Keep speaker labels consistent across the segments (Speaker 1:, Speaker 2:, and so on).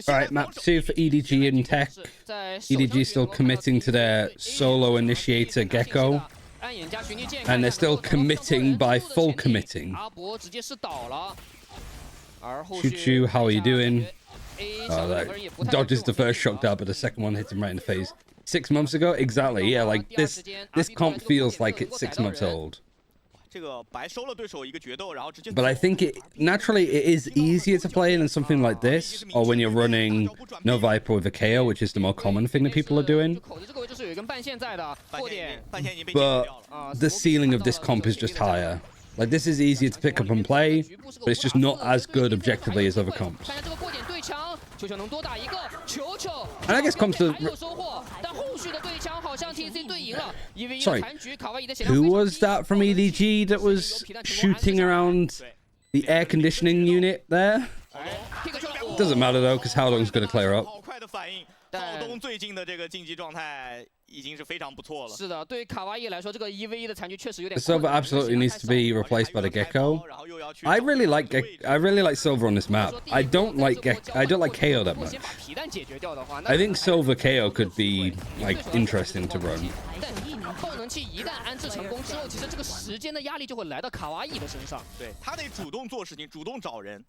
Speaker 1: Right, map 2 for EDG and TEC. EDG still committing to their solo initiator Gecko. And they're still committing by full committing. Choo-choo, how are you doing? Oh, that dodges the first shock dart, but the second one hits him right in the face. 6 months ago? Exactly, yeah, like this comp feels like it's 6 months old. But I think naturally it is easier to play in than something like this, or when you're running No Viper with a KO, which is the more common thing that people are doing. But the ceiling of this comp is just higher. Like, this is easier to pick up and play, but it's just not as good objectively as other comps. And I guess comes to... Sorry, who was that from EDG that was shooting around the air conditioning unit there? Doesn't matter though, because Haodong's going to clear up. The Silver absolutely needs to be replaced by the Gecko. I really like Silver on this map. I don't like KO that much. I think Silver KO could be like interesting to run.
Speaker 2: 爆能器一旦安置成功之后，其实这个时间的压力就会来到卡哇伊的身上。对他得主动做事情，主动找人。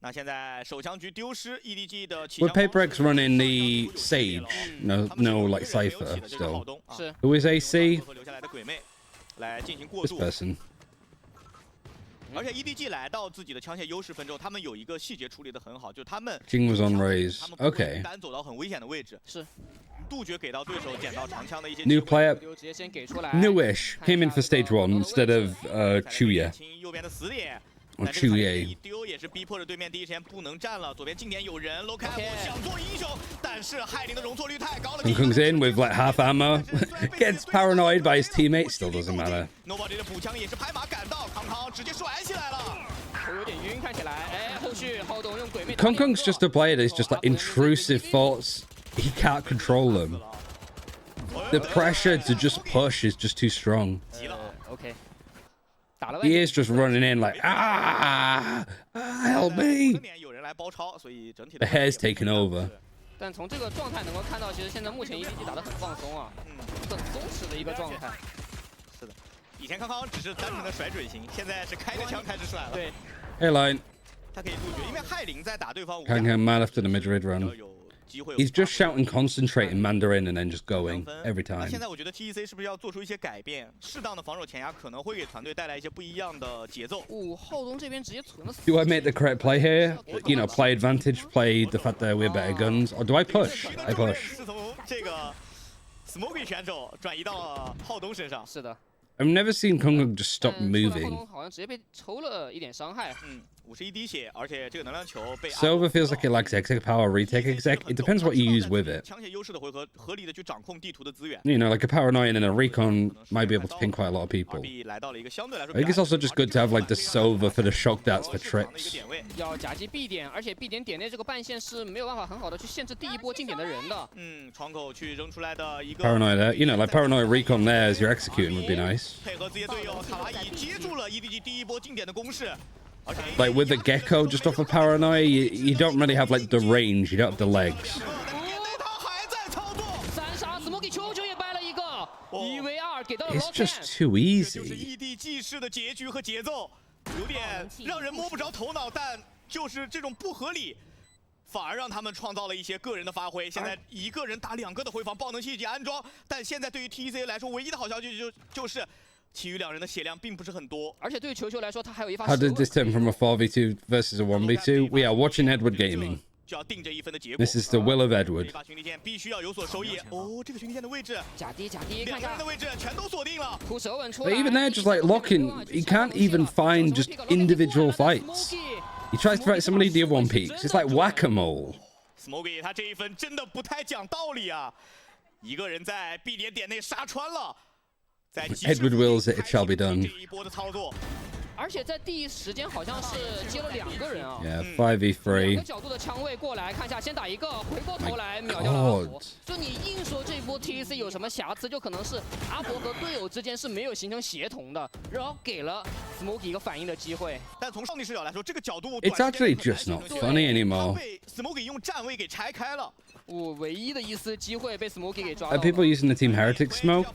Speaker 2: 那现在手枪局丢失 EDG 的。Would
Speaker 1: PaperX running the Sage? No, like Cypher still. Who is AC? This person.
Speaker 2: 而且 EDG 来到自己的枪械优势分之后，他们有一个细节处理得很好，就是他们
Speaker 1: Jing was on raise. Okay.
Speaker 2: 单走到很危险的位置。是。
Speaker 1: New player, newish, came in for stage 1 instead of Chuya. Or Chuya. Kung's in with like half ammo. Gets paranoid by his teammates, still doesn't matter. Kung's just a player that's just like intrusive thoughts. He can't control them. The pressure to just push is just too strong. He is just running in like, help me. The hair's taken over.
Speaker 2: 但从这个状态能够看到，其实现在目前 EDG 打得很放松啊，很松弛的一个状态。是的，以前康康只是单纯的甩准型，现在是开着枪开始甩了。对。
Speaker 1: Airline.
Speaker 2: 他可以杜绝，因为害灵在打对方。
Speaker 1: Can't get mad after the mid-red run. He's just shouting concentrate in Mandarin and then just going every time.
Speaker 2: 现在我觉得 TEC 是不是要做出一些改变？适当的防守前压可能会给团队带来一些不一样的节奏。浩东这边直接存了。
Speaker 1: Do I make the correct play here? You know, play advantage, play the fact that we're better guns, or do I push? I push.
Speaker 2: 是从这个 Smoky 选手转移到浩东身上。是的。
Speaker 1: I've never seen Kung just stop moving.
Speaker 2: 好像直接被抽了一点伤害。51滴血，而且这个能量球被
Speaker 1: Silver feels like it lacks exec power, retake exec. It depends what you use with it.
Speaker 2: 枪械优势的回合，合理的去掌控地图的资源。
Speaker 1: You know, like a paranoid and a recon might be able to ping quite a lot of people. I think it's also just good to have like the Silver for the shock darts for trips.
Speaker 2: 要夹击 B 点，而且 B 点点内这个半线是没有办法很好的去限制第一波进点的人的。窗口去扔出来的一个
Speaker 1: paranoid there, you know, like paranoid recon there as you're executing would be nice.
Speaker 2: 配合自己的队友卡哇伊接住了 EDG 第一波进点的攻势。
Speaker 1: Like with the Gecko just off of paranoia, you don't really have like the range, you don't have the legs. It's just too easy.
Speaker 2: EDG 式的结局和节奏，有点让人摸不着头脑，但就是这种不合理，反而让他们创造了一些个人的发挥。现在一个人打2个的回防，爆能器已经安装，但现在对于 TEC 来说，唯一的好消息就是。 其余2人的血量并不是很多，而且对于球球来说，他还有一发。
Speaker 1: How did this turn from a 4v2 versus a 1v2? We are watching Edward Gaming.
Speaker 2: 就要定这一分的结果。
Speaker 1: This is the will of Edward.
Speaker 2: 这把巡逻舰必须要有所收益。哦，这个巡逻舰的位置，假跌，看看2人的位置全都锁定了。扑手稳出来。
Speaker 1: But even there, just like locking, he can't even find just individual fights. He tries to fight somebody, the other one peeks. It's like whack-a-mole.
Speaker 2: Smoky 他这一分真的不太讲道理啊！一个人在 B 点点内杀穿了。
Speaker 1: Edward wills it, it shall be done.
Speaker 3: 而且在第一时间好像是接了2个人啊。
Speaker 1: Yeah, 5v3.
Speaker 3: 2个角度的枪位过来，看一下，先打一个，回过头来秒掉了阿博。就你硬说这一波 TEC 有什么瑕疵，就可能是阿博和队友之间是没有形成协同的，然后给了 Smoky 一个反应的机会。
Speaker 2: 但从上帝视角来说，这个角度
Speaker 1: It's actually just not funny anymore.
Speaker 2: 被 Smoky 用站位给拆开了。
Speaker 3: 我唯一的一丝机会被 Smoky 给抓到
Speaker 1: Are
Speaker 3: 了。
Speaker 1: people using the Team Heretic smoke?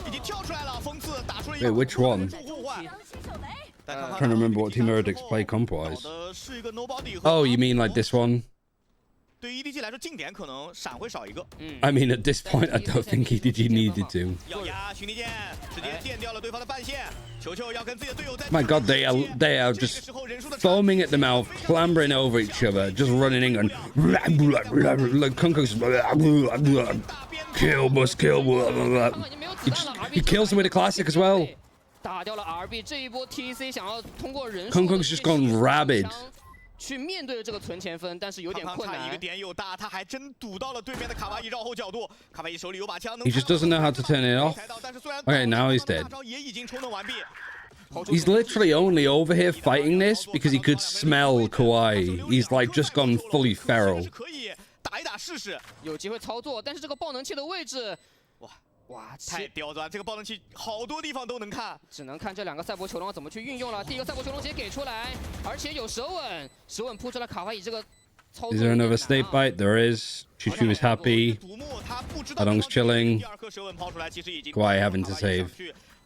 Speaker 2: 已经跳出来了，锋刺打出了一
Speaker 1: Wait,
Speaker 2: 个
Speaker 1: which one?
Speaker 2: 互换。
Speaker 1: I'm trying to remember what Team Heretic's play comp-wise.
Speaker 2: 是一个 nobody 和
Speaker 1: Oh, you mean like this one?
Speaker 2: 对 EDG 来说，近点可能闪会少一个。
Speaker 1: I mean, at this point, I don't think EDG needed to.
Speaker 2: 要压巡离剑，直接电掉了对方的半线。球球要跟自己的队友在。
Speaker 1: My God, they are just foaming at the mouth, clambering over each other, just running in and like Kunko's kill, must kill. He kills him with a classic as well.
Speaker 3: 打掉了 RB 这一波 TEC 想要通过人数
Speaker 1: Kunko's just gone rabid.
Speaker 3: 去面对这个存钱分，但是有点困难。
Speaker 2: 一个点又大，他还真堵到了对面的卡哇伊绕后角度。卡哇伊手里有把枪，
Speaker 1: He just doesn't know how to turn it off. Okay, now he's dead.
Speaker 2: 也已经充能完毕。
Speaker 1: He's literally only over here fighting this because he could smell Kawaii. He's like just gone fully feral.
Speaker 2: 可以打一打试试，
Speaker 3: 有机会操作，但是这个爆能器的位置，哇，
Speaker 2: 太刁钻！这个爆能器好多地方都能看，
Speaker 3: 只能看这2个赛博球龙怎么去运用了。第一个赛博球龙直接给出来，而且有舌吻，舌吻扑出来卡哇伊这个操作。
Speaker 1: Is there another snake bite? There is. Chuchu is happy. Adong's chilling. Kawaii having to save.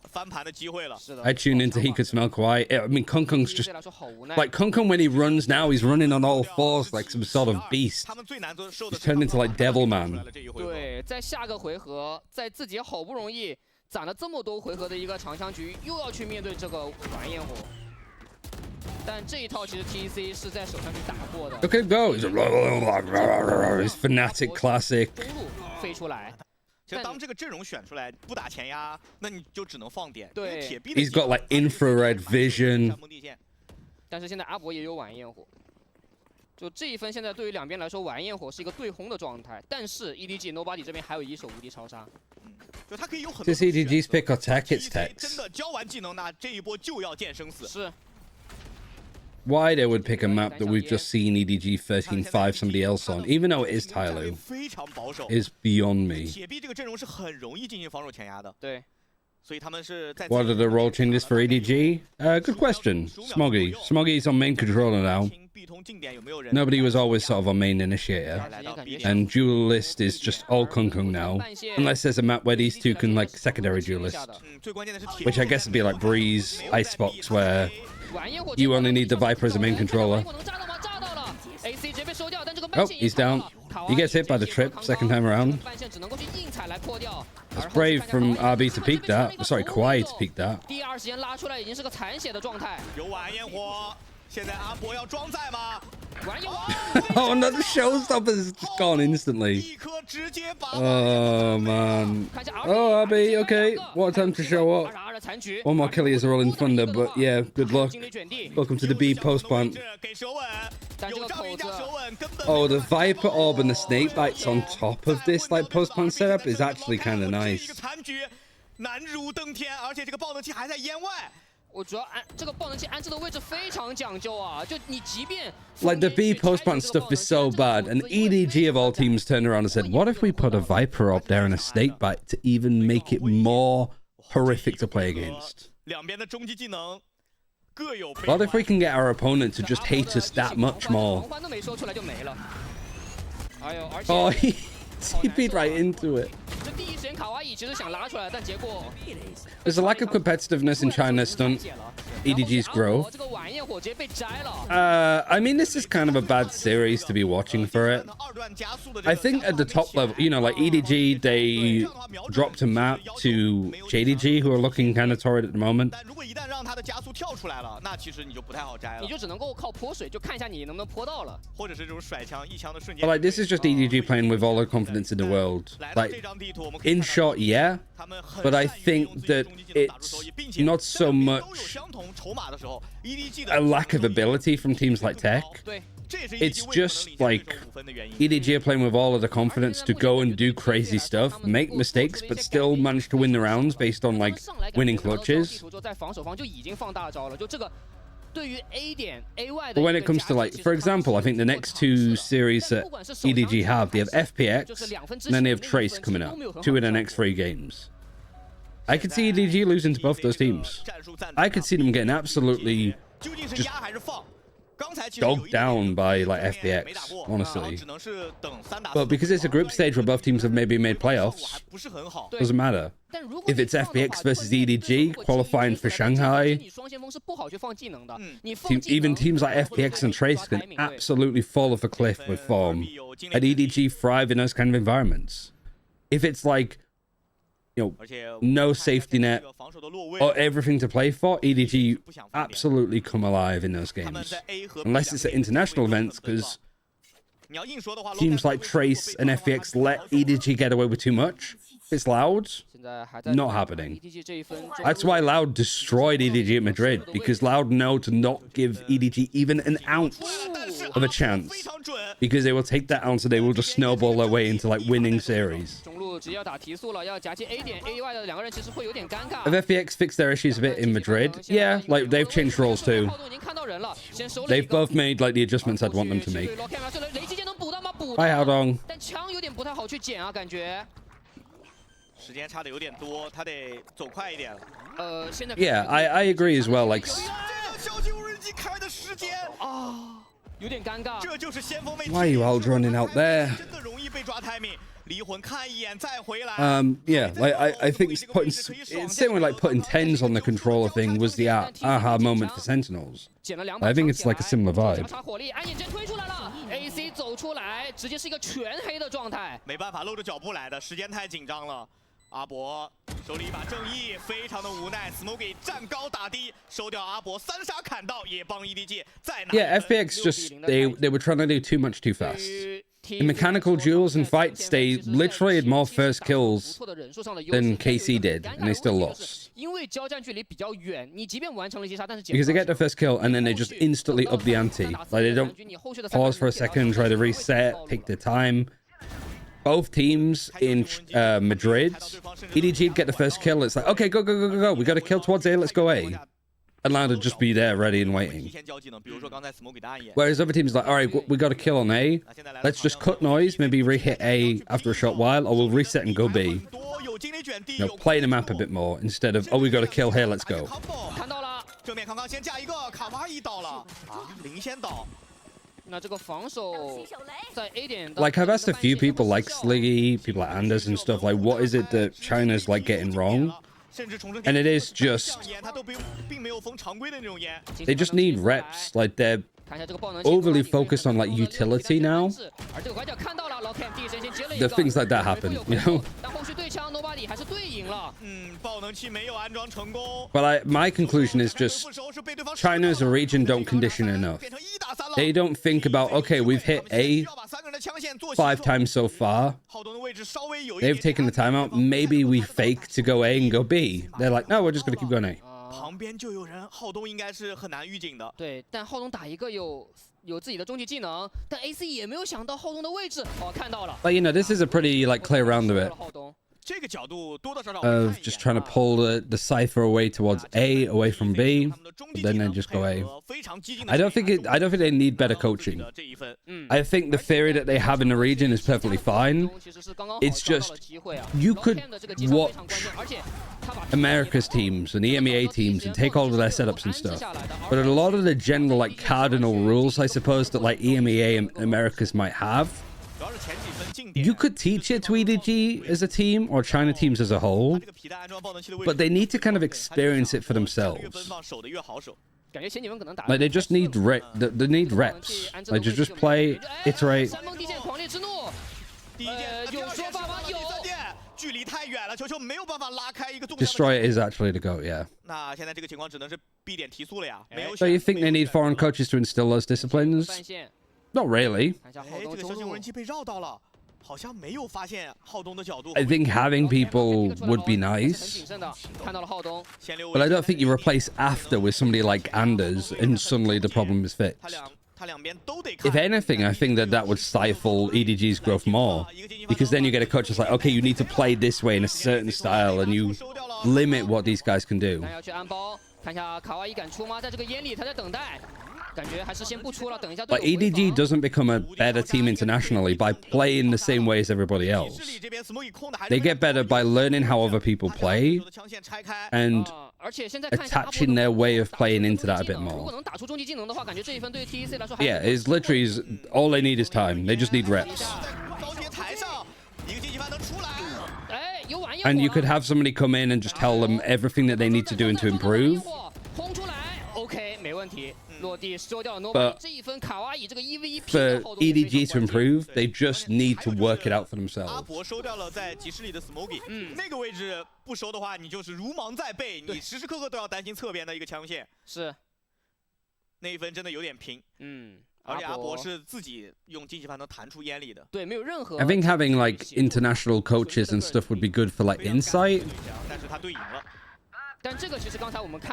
Speaker 2: 翻盘的机会了。
Speaker 1: I tuned into he could smell Kawaii. I mean, Kungkung's just like Kungkung when he runs now. He's running on all fours like some sort of beast. He's turned into like Devil Man.
Speaker 3: 对，在下个回合，在自己好不容易攒了这么多回合的一个长枪局，又要去面对这个玩焰火。但这一套其实 TEC 是在手上去打过的。
Speaker 1: Look at him go. He's fanatic classic.
Speaker 3: 公路飞出来。
Speaker 2: 其实当这个阵容选出来不打前压，那你就只能放点。
Speaker 3: 对，
Speaker 2: 铁壁
Speaker 1: He's got like infrared vision.
Speaker 3: 但是现在阿博也有晚焰火，就这一分现在对于两边来说，晚焰火是一个对轰的状态。但是 EDG Nobody 这边还有一手无敌超杀。
Speaker 2: 就他可以有很多。
Speaker 1: This EDG's pick or tech, it's tech.
Speaker 2: 真的交完技能，那这一波就要见生死。
Speaker 3: 是。
Speaker 1: Why they would pick a map that we've just seen EDG 13-5 somebody else on, even though it is Tyloo, is beyond me.
Speaker 2: 铁壁这个阵容是很容易进行防守前压的。
Speaker 3: 对。
Speaker 2: 所以他们是在。
Speaker 1: What are the role changes for EDG? Good question. Smoggy. Smoggy's on main controller now. Nobody was always sort of on main initiator. And duelist is just all Kungkung now. Unless there's a map where these two can like secondary duelist. Which I guess would be like Breeze, Icebox, where you only need the Viper as a main controller. Oh, he's down. He gets hit by the trip second time around. That's brave from RB to peek that. Sorry, Kawaii to peek that.
Speaker 3: 第二时间拉出来已经是个残血的状态。
Speaker 2: 有晚焰火，现在阿博要装载吗？
Speaker 1: Oh no, the showstopper's just gone instantly. Oh man. Oh, RB, okay. What time to show up? One more Killies are rolling thunder, but yeah, good luck. Welcome to the B post plant. Oh, the Viper Orb and the Snake Bites on top of this like post plant setup is actually kind of nice.
Speaker 2: 难如登天，而且这个爆能器还在烟外。
Speaker 3: 我主要这个爆能器安置的位置非常讲究啊！就你即便
Speaker 1: like the B post plant stuff is so bad, and EDG of all teams turned around and said, "What if we put a Viper up there and a Snake Bite to even make it more horrific to play against? What if we can get our opponent to just hate us that much more?" Oh, he TP'd right into it. There's a lack of competitiveness in China's stunt EDG's growth. I mean, this is kind of a bad series to be watching for it. I think at the top level, you know, like EDG, they dropped a map to JDG, who are looking kind of torrid at the moment. But like, this is just EDG playing with all the confidence in the world. Like, in short, yeah, but I think that it's not so much a lack of ability from teams like TEC. it's just like EDG are playing with all of the confidence to go and do crazy stuff, make mistakes, but still manage to win the rounds based on like winning clutches. But when it comes to like, for example, I think the next two series that EDG have, they have FPX, and then they have Trace coming up, 2 in the next 3 games. I could see EDG losing to both those teams. I could see them getting absolutely just dogged down by like FPX, honestly. But because it's a group stage where both teams have maybe made playoffs, doesn't matter. If it's FPX versus EDG qualifying for Shanghai, even teams like FPX and Trace can absolutely fall off a cliff with form, and EDG thrive in those kind of environments. If it's like, you know, no safety net or everything to play for, EDG absolutely come alive in those games. Unless it's at international events, because teams like Trace and FPX let EDG get away with too much. If it's Loud, not happening. That's why Loud destroyed EDG at Madrid, because Loud know to not give EDG even an ounce of a chance, because they will take that ounce and they will just snowball their way into like winning series. Have FPX fixed their issues a bit in Madrid? Yeah, like they've changed roles too. They've both made like the adjustments I'd want them to make. Hi, Haodong. Yeah, I agree as well. Like, why are you all running out there? Yeah, like I think it's similar, like putting 10s on the controller thing was the aha moment for Sentinels. I think it's like a similar vibe. Yeah, FPX just they were trying to do too much too fast. In mechanical duels and fights, they literally had more first kills than KC did, and they still lost. Because they get the first kill, and then they just instantly up the ante. Like, they don't pause for a second, try to reset, take their time. Both teams in Madrid, EDG get the first kill. It's like, okay, go, go, go, go, go. We got a kill towards A, let's go A. And Loud would just be there, ready and waiting. Whereas other teams are like, all right, we got a kill on A. Let's just cut noise, maybe re-hit A after a short while, or we'll reset and go B. You know, play the map a bit more instead of, oh, we got a kill here, let's go. Like, I've asked a few people like Sliggy, people like Anders and stuff, like, what is it that China's like getting wrong? And it is just, they just need reps. Like, they're overly focused on like utility now. The things like that happen, you know. But my conclusion is just China as a region don't condition enough. They don't think about, okay, we've hit A 5 times so far. They've taken the time out. Maybe we fake to go A and go B. They're like, no, we're just gonna keep going A. But you know, this is a pretty like clear round of it. Of just trying to pull the cipher away towards A, away from B, but then they just go A. I don't think they need better coaching. I think the theory that they have in the region is perfectly fine. It's just, you could watch America's teams and EMEA teams and take all of their setups and stuff, but a lot of the general like cardinal rules, I suppose, that like EMEA and Americas might have, you could teach it to EDG as a team or China teams as a whole, but they need to kind of experience it for themselves. Like, they just need they need reps. Like, just play, iterate. Destroy it is actually the goat, yeah. So you think they need foreign coaches to instill those disciplines? Not really. I think having people would be nice, but I don't think you replace after with somebody like Anders and suddenly the problem is fixed. if anything, I think that would stifle EDG's growth more, because then you get a coach that's like, okay, you need to play this way in a certain style, and you limit what these guys can do. But EDG doesn't become a better team internationally by playing the same way as everybody else. They get better by learning how other people play and attaching their way of playing into that a bit more. Yeah, it's literally all they need is time. They just need reps. And you could have somebody come in and just tell them everything that they need to do and to improve. But for EDG to improve, they just need to work it out for themselves. I think having like international coaches and stuff would be good for like insight.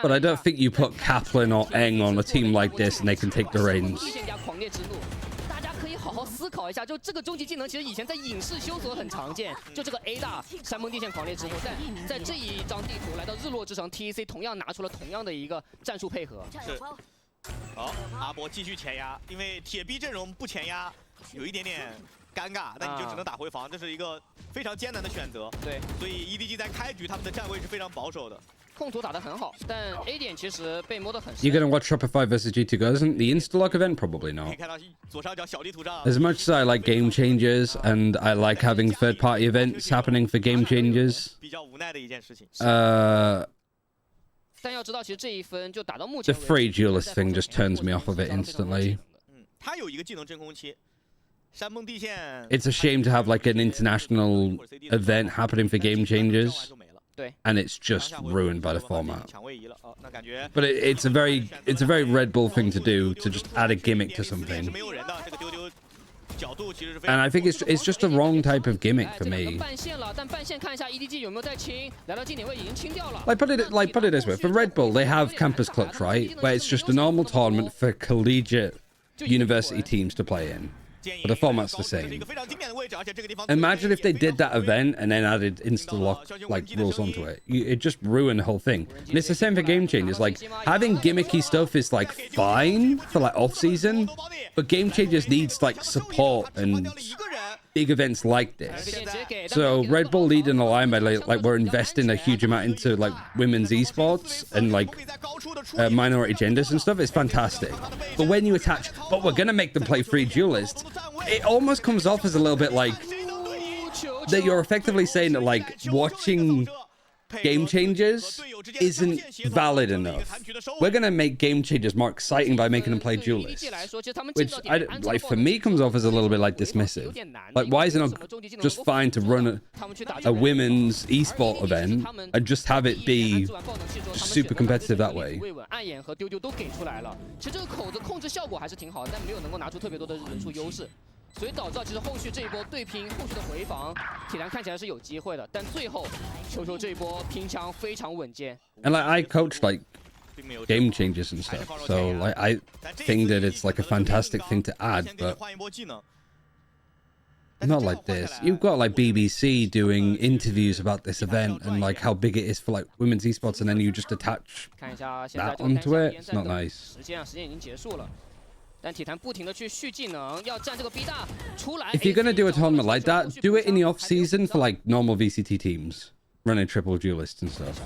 Speaker 1: But I don't think you put Kaplan or Eng on a team like this and they can take the reins.
Speaker 3: You're
Speaker 1: gonna watch Shopify versus G2 Go? Isn't the Instalock event? Probably not. As much as I like game changers and I like having third-party events happening for game changers, the free duelist thing just turns me off of it instantly. It's a shame to have like an international event happening for game changers, and it's just ruined by the format. But it's a very Red Bull thing to do, to just add a gimmick to something. And I think it's just the wrong type of gimmick for me. Like put it this way, for Red Bull they have Campus Clutch, right, where it's just a normal tournament for collegiate university teams to play in. But the format's the same. Imagine if they did that event and then added insta-lock like rules onto it. It just ruined the whole thing. And it's the same for game changers. Like having gimmicky stuff is like fine for like off season, but game changers needs like support and big events like this. So Red Bull leading the line by like we're investing a huge amount into like women's esports and like minority genders and stuff. It's fantastic. But when you attach, but we're gonna make them play free duelists, it almost comes off as a little bit like that you're effectively saying that like watching game changers isn't valid enough. We're gonna make game changers more exciting by making them play duelists, which like for me comes off as a little bit like dismissive. Like why is it not just fine to run a women's esport event and just have it be super competitive that way? And like I coach like game changers and stuff, so like I think that it's like a fantastic thing to add, but not like this. You've got like BBC doing interviews about this event and like how big it is for like women's esports, and then you just attach that onto it. It's not nice. If you're gonna do a tournament like that, do it in the off season for like normal VCT teams running triple duelists and stuff.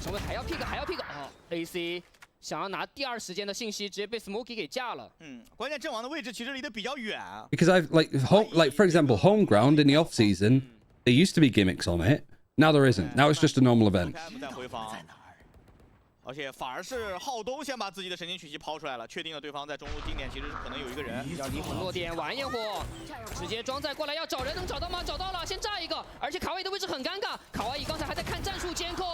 Speaker 1: Because I've like for example, home ground in the off season, there used to be gimmicks on it. Now there isn't. Now it's just a normal event.
Speaker 2: 而且反而是浩东先把自己的神经曲奇抛出来了，确定了对方在中路定点其实可能有一个人。要离魂落点，玩焰火，直接装载过来，要找人能找到吗？找到了，先炸一个，而且卡哇伊的位置很尴尬，卡哇伊刚才还在看战术监控。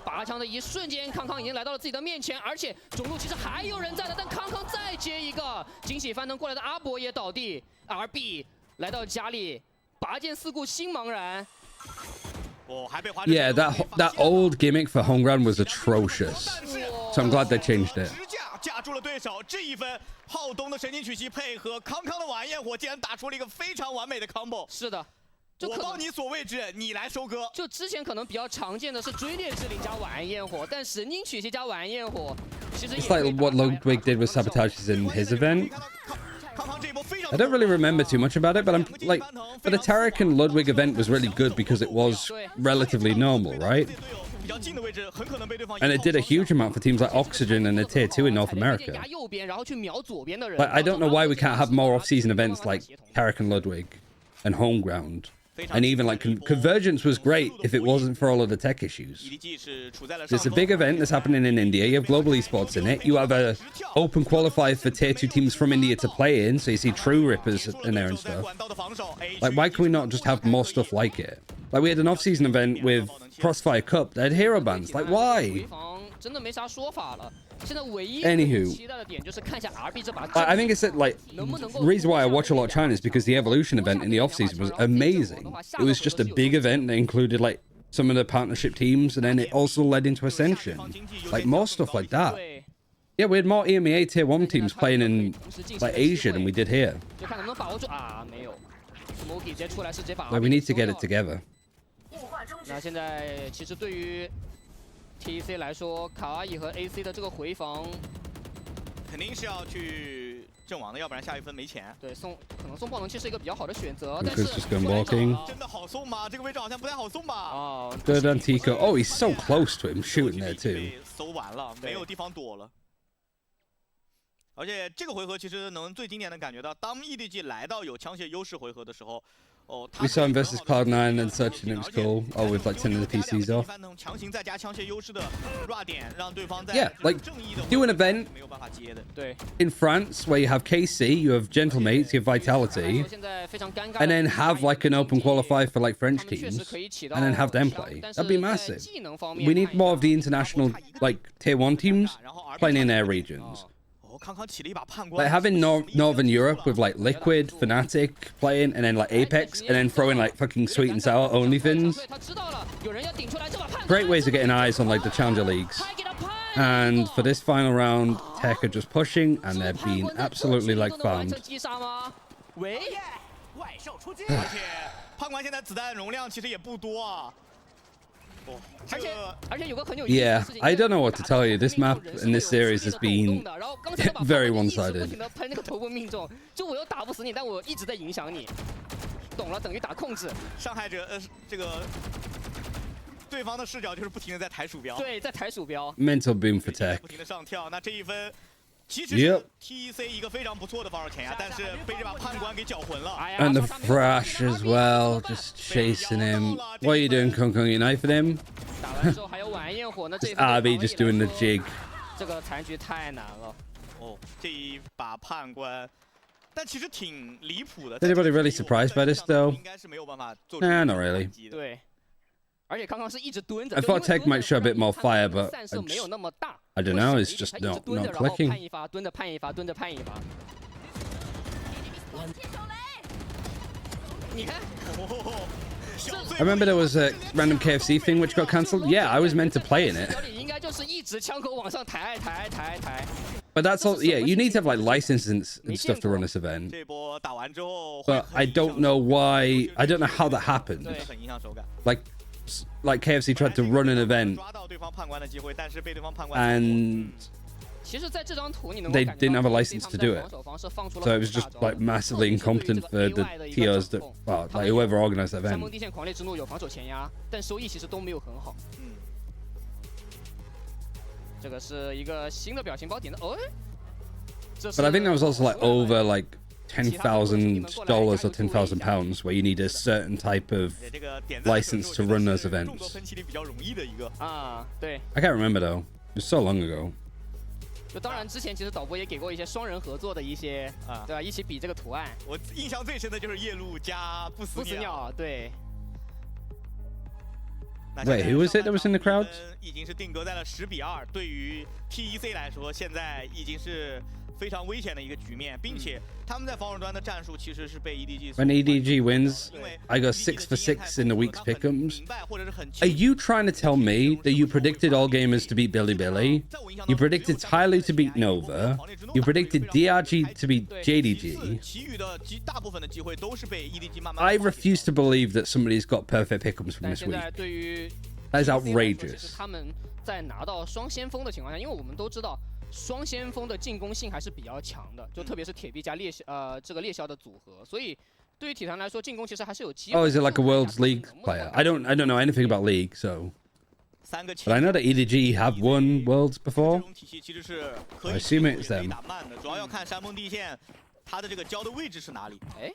Speaker 2: 拔枪的一瞬间，康康已经来到了自己的面前，而且中路其实还有人在的，但康康再接一个，惊喜翻腾过来的阿博也倒地 ，RB 来到家里，拔剑四顾心茫然。
Speaker 1: Yeah, that old gimmick for home ground was atrocious. So I'm glad they changed it.
Speaker 2: 住了对手。这一分，浩东的神经曲奇配合康康的晚安焰火，竟然打出了一个非常完美的 combo。
Speaker 3: 是的。
Speaker 2: 我帮你锁位置，你来收割。
Speaker 3: 就之前可能比较常见的是追猎之灵加晚安焰火，但神经曲奇加晚安焰火，其实
Speaker 1: It's like what Ludwig did with sabotages in his event. I don't really remember too much about it, but I'm like, but the Tarek and Ludwig event was really good because it was relatively normal, right? And it did a huge amount for teams like Oxygen and the Tier 2 in North America. But I don't know why we can't have more off-season events like Tarek and Ludwig and Home Ground. And even like Convergence was great if it wasn't for all of the tech issues. There's a big event that's happening in India. You have global esports in it. You have a open qualifier for tier 2 teams from India to play in. So you see true rippers in there and stuff. Like, why can we not just have more stuff like it? Like, we had an off-season event with Crossfire Cup. They had hero bans. Like, why? Anywho, I think it's that, like, the reason why I watch a lot of China is because the Evolution event in the off-season was amazing. It was just a big event that included, like, some of the partnership teams, and then it also led into Ascension. Like, more stuff like that. Yeah, we had more EMEA Tier 1 teams playing in, like, Asia than we did here. Like, we need to get it together.
Speaker 3: TEC 来说，卡哇伊和 AC 的这个回防，
Speaker 2: 肯定是要去阵亡的，要不然下一分没钱。
Speaker 3: 对，可能送爆能器是一个比较好的选择，但是
Speaker 2: 真的好送吗？这个位置好像不太好送吧。
Speaker 1: 哦 ，Good on Tico. Oh, he's so close to him, shooting there too.
Speaker 2: 搜完了，没有地方躲了。而且这个回合其实能最经典的感觉到，当 EDG 来到有枪械优势回合的时候。
Speaker 1: We saw him versus Cloud9 and such, and it was cool. Oh, with like 10 of the PCs off. Yeah, like do an event in France where you have KC, you have Gentlemates, you have Vitality, and then have like an open qualifier for like French teams, and then have them play. That'd be massive. We need more of the international like tier 1 teams playing in their regions. Like having Northern Europe with like Liquid, Fnatic playing, and then like Apex, and then throwing like fucking Sweet and Sour OnlyFins. Great ways of getting eyes on like the Challenger Leagues. And for this final round, TEC are just pushing, and they're being absolutely like farmed. Yeah, I don't know what to tell you. This map in this series has been very one-sided.
Speaker 3: 就我又打不死你，但我一直在影响你，懂了，等于打控制。
Speaker 2: 伤害者这个对方的视角就是不停的在抬鼠标。
Speaker 3: 对，在抬鼠标。
Speaker 1: Mental boom for TEC.
Speaker 2: 不停的上跳，那这一分。 其实是 TEC 一个非常不错的防守前沿，但是被这把判官给搅浑了。
Speaker 1: And the Thrash as well, just chasing him. What are you doing, Kong Kong? You knifing him? RB just doing the jig.
Speaker 3: 这个残局太难了。
Speaker 2: 哦，这一把判官，但其实挺离谱的。
Speaker 1: Is anybody really surprised by this though?
Speaker 2: 应该是没有办法做。
Speaker 1: Nah, not really.
Speaker 3: 对。 I
Speaker 1: thought TEC might show a bit more fire, but I don't know. It's just not clicking. I remember there was a random KFC thing which got cancelled. Yeah, I was meant to play in it. But that's all. Yeah, you need to have like licenses and stuff to run this event. But I don't know why. I don't know how that happened. Like KFC tried to run an event and they didn't have a license to do it, so it was just like massively incompetent for the TOs that, well, like whoever organized the event. But I think that was also like over like $10,000 or £10,000 where you need a certain type of license to run those events. I can't remember though. It was so long ago.
Speaker 3: 就当然之前其实导播也给过一些双人合作的一些，对吧？一起比这个图案。
Speaker 2: 我印象最深的就是夜路加不死鸟，
Speaker 3: 对。
Speaker 1: Wait, who was it that was in the crowd?
Speaker 2: 已经是定格在了10-2，对于 TEC 来说，现在已经是非常危险的一个局面，并且他们在防守端的战术其实是被 EDG。When
Speaker 1: EDG wins, I got 6 for 6 in the week's pick'ems. Are you trying to tell me that you predicted all gamers to beat Billy? You predicted Tyler to beat Nova. You predicted DRG to beat JDG.
Speaker 2: 其余的大部分的机会都是被 EDG 慢慢。
Speaker 1: I refuse to believe that somebody's got perfect pick'ems from this week. That is outrageous.
Speaker 3: 他们在拿到双先锋的情况下，因为我们都知道双先锋的进攻性还是比较强的，就特别是铁臂加这个猎枭的组合，所以对于体坛来说，进攻其实还是有机会。
Speaker 1: Oh, is it like a Worlds League player? I don't know anything about League, so. But I know that EDG have won Worlds before. I assume it's them.
Speaker 2: 主要要看山峰地线，它的这个交的位置是哪里。
Speaker 3: 哎，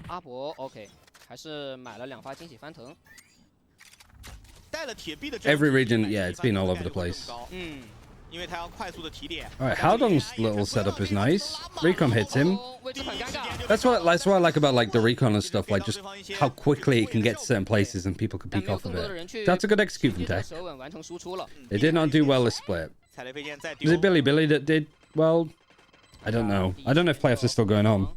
Speaker 3: 阿伯 OK， 还是买了2发惊喜翻腾。
Speaker 1: Every region, yeah, it's been all over the place. Alright, Haldong's little setup is nice. Recon hits him. That's what I like about like the recon and stuff, like just how quickly it can get to certain places and people can peek off of it. That's a good execute from TEC. They did not do well this split. Was it Billy that did well? I don't know. I don't know if playoffs are still going on.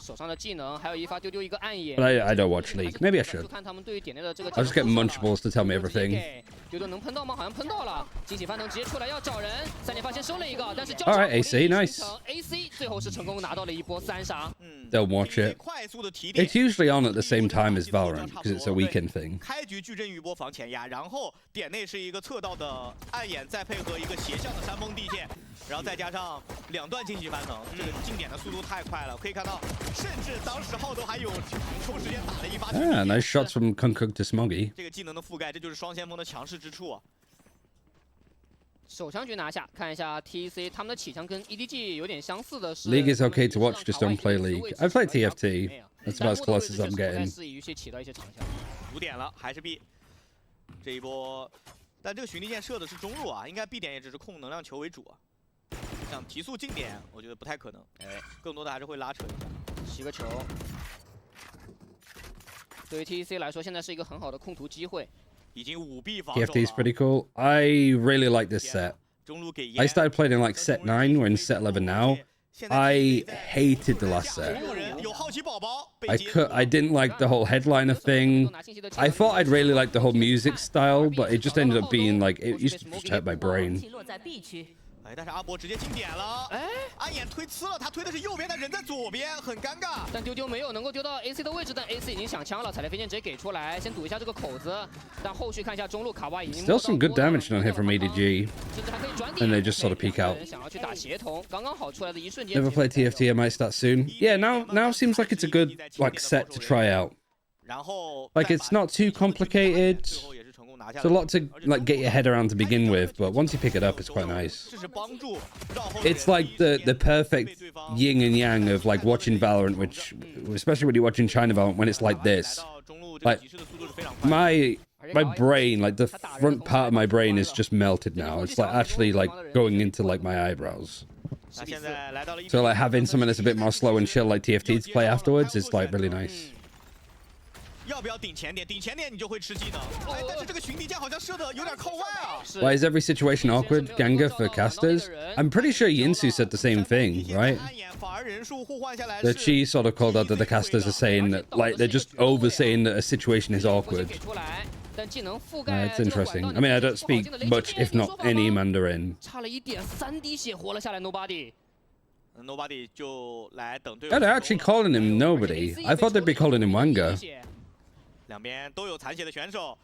Speaker 3: 手上的技能，还有一发丢丢一个暗眼。
Speaker 1: But I don't watch League. Maybe I should. I'll just get Munchables to tell me everything.
Speaker 3: 丢丢能喷到吗？好像喷到了。惊喜翻腾直接出来要找人，3连发现收了一个，但是
Speaker 1: Alright, AC, nice.
Speaker 3: AC 最后是成功拿到了一波3杀。
Speaker 1: They'll watch it. It's usually on at the same time as Valorant because it's a weekend thing.
Speaker 2: 开局矩阵预波防前压，然后点内是一个侧道的暗眼，再配合一个斜向的山峰地线，然后再加上2段惊喜翻腾，这个进点的速度太快了，可以看到。 甚至当时浩都还有抽时间打了一发。
Speaker 1: Ah, nice shots from Kunkuk to Smoggy.
Speaker 2: 这个技能的覆盖，这就是双先锋的强势之处啊。
Speaker 3: 手枪局拿下，看一下 TEC 他们的起枪跟 EDG 有点相似的是。
Speaker 1: League is okay to watch, just don't play League. I played TFT. That's about as close as I'm getting.
Speaker 3: 适宜于去起到一些长枪。
Speaker 2: 5点了，还是 B。这一波，但这个巡地线射的是中路啊，应该 B 点也只是控能量球为主啊。想提速进点，我觉得不太可能。哎，更多的还是会拉扯一下。
Speaker 3: 7个球，对于 TEC 来说，现在是一个很好的控图机会。
Speaker 2: 已经5B 防守了。
Speaker 1: TFT is pretty cool. I really like this set. I started playing in like set 9. We're in set 11 now. I hated the last set. I didn't like the whole headliner thing. I thought I'd really like the whole music style, but it just ended up being like it used to just hurt my brain.
Speaker 2: 哎，但是阿博直接进点了，哎，暗眼推呲了，他推的是右边，但人在左边，很尴尬。
Speaker 3: 但丢丢没有能够丢到 AC 的位置，但 AC 已经想枪了，踩雷飞剑直接给出来，先堵一下这个口子。但后续看一下中路卡哇已经
Speaker 1: Still some good damage on hit from EDG.
Speaker 3: 甚至还可以转点。
Speaker 1: And they just sort of peek out.
Speaker 3: 想要去打协同，刚刚好出来的一瞬间。
Speaker 1: Never played TFT. I might start soon. Yeah, now seems like it's a good like set to try out. Like it's not too complicated. It's a lot to like get your head around to begin with, but once you pick it up, it's quite nice. It's like the perfect yin and yang of like watching Valorant, which especially when you're watching China Valorant, when it's like this. Like my brain, like the front part of my brain is just melted now. It's like actually like going into like my eyebrows. So like having something that's a bit more slow and chill like TFT to play afterwards is like really nice.
Speaker 2: 要不要顶前点？顶前点你就会吃技能。哎，但是这个巡敌剑好像射的有点靠外啊。
Speaker 1: Why is every situation awkward, Ganga, for casters? I'm pretty sure Yinsu said the same thing, right? The Chi sort of called out that the casters are saying that, like, they're just over saying that a situation is awkward. It's interesting. I mean, I don't speak much, if not any, Mandarin. Oh, they're actually calling him Nobody. I thought they'd be calling him Wanga.
Speaker 2: 两边都有残血的选手，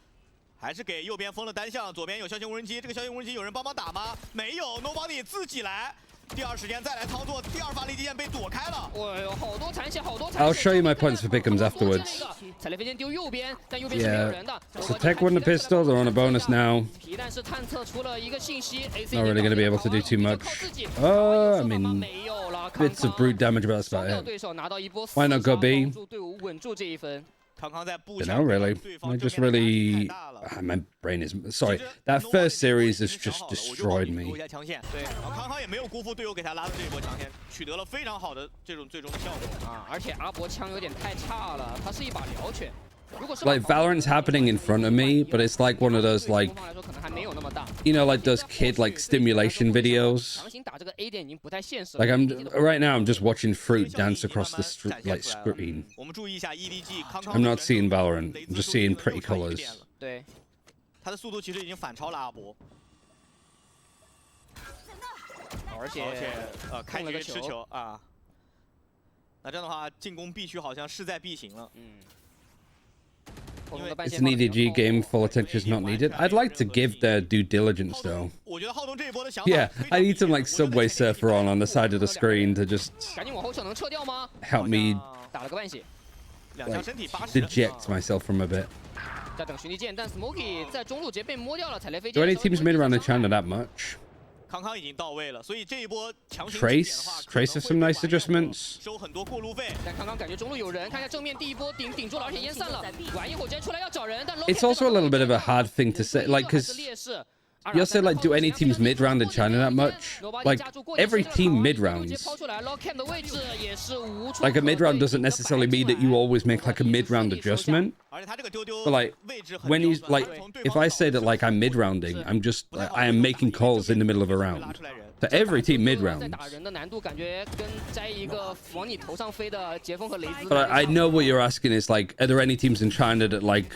Speaker 2: 还是给右边封了单向，左边有枭雄无人机。这个枭雄无人机有人帮忙打吗？没有 ，Nobody 自己来。第二时间再来操作，第二发雷击剑被躲开了。哎呦，好多残血，好多残血。
Speaker 1: I'll show you my points for pick'ems afterwards.
Speaker 3: 踩雷飞剑丢右边，但右边是没有人的。
Speaker 1: So TEC won the pistol. They're on a bonus now.
Speaker 3: 皮蛋是探测出了一个信息 ，AC
Speaker 1: Not really going to be able to do too much. I mean, bits of brute damage, but that's about it. Why not go B?
Speaker 3: 队伍稳住这一分。
Speaker 1: No, really. I just really... my brain is... Sorry. That first series has just destroyed me.
Speaker 2: 对，然后康康也没有辜负队友给他拉的这一波强线，取得了非常好的这种最终的效果啊！
Speaker 3: 而且阿博枪有点太差了，他是一把燎拳。
Speaker 1: Like Valorant's happening in front of me, but it's like one of those like, you know, like those kid like stimulation videos. Like right now I'm just watching fruit dance across the screen. I'm not seeing Valorant. I'm just seeing pretty colors.
Speaker 2: 他的速度其实已经反超了阿博，而且开局吃球啊，那这样的话进攻必须好像势在必行了。
Speaker 1: It's an EDG game, full attention is not needed. I'd like to give their due diligence though. Yeah, I need some like Subway Surfer on the side of the screen to just help me like, deject myself from a bit. Do any teams mid around in China that much? Trace of some nice adjustments. It's also a little bit of a hard thing to say, like, because you also like, do any teams mid round in China that much? Like every team mid rounds. Like a mid round doesn't necessarily mean that you always make like a mid round adjustment. But like when you like, if I say that like I'm mid rounding, I'm just I am making calls in the middle of a round. So every team mid round. But I know what you're asking is like, are there any teams in China that like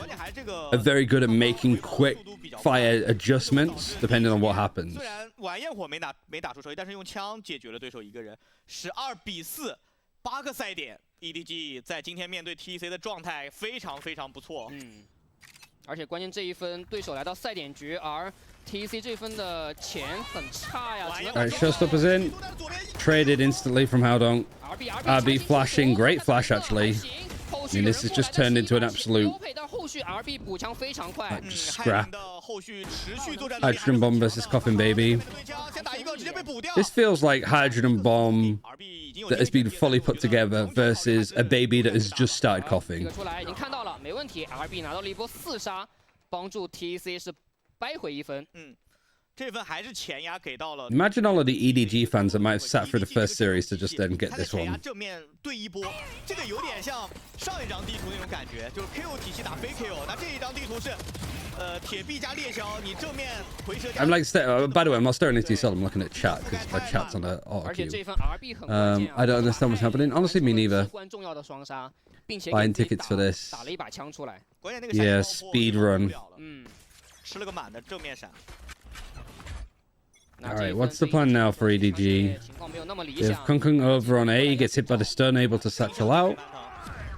Speaker 1: are very good at making quick fire adjustments depending on what happens?
Speaker 2: 虽然晚焰火没打出手，但是用枪解决了对手一个人，12比4，8个赛点 ，EDG 在今天面对 TEC 的状态非常不错。
Speaker 3: 而且关键这一分，对手来到赛点局，而 TEC 这分的钱很差呀。
Speaker 1: Alright, showstoppers in. Traded instantly from Howdong. RB flashing, great flash actually. I mean, this has just turned into an absolute like, just scrap. Hydrogen bomb versus coffin baby. This feels like hydrogen bomb that has been fully put together versus a baby that has just started coughing. Imagine all of the EDG fans that might have sat through the first series to just then get this one. I'm like, by the way, I'm not staring into yourself. I'm looking at chat because my chat's on the auto queue. I don't understand what's happening. Honestly, me neither. Buying tickets for this. Yeah, speed run. Alright, what's the plan now for EDG? If Kung Kung over on A, gets hit by the stun, able to satchel out.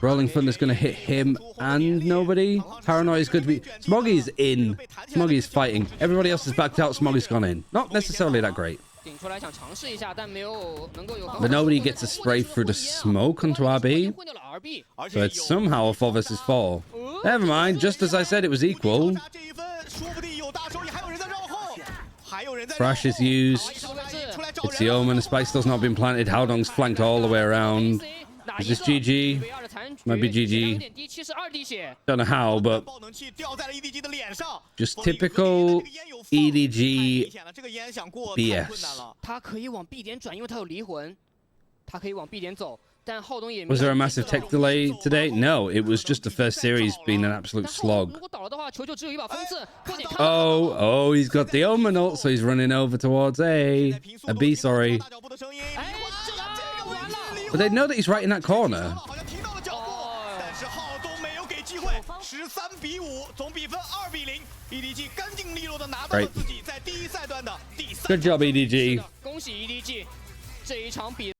Speaker 1: Rolling Thunder's going to hit him and nobody. Paranoia is good to be... Smoggy's in. Smoggy's fighting. Everybody else is backed out. Smoggy's gone in. Not necessarily that great. But nobody gets a spray through the smoke onto RB. So it's somehow a 4 versus 4. Never mind, just as I said, it was equal. Thrash is used. It's the Omen. The spike still's not been planted. Howdong's flanked all the way around. Is this GG? Might be GG. Don't know how, but just typical EDG BS. Was there a massive tech delay today? No, it was just the first series being an absolute slog. Oh, he's got the Omen ult, so he's running over towards A B, sorry. But they know that he's right in that corner. Right. Good job, EDG.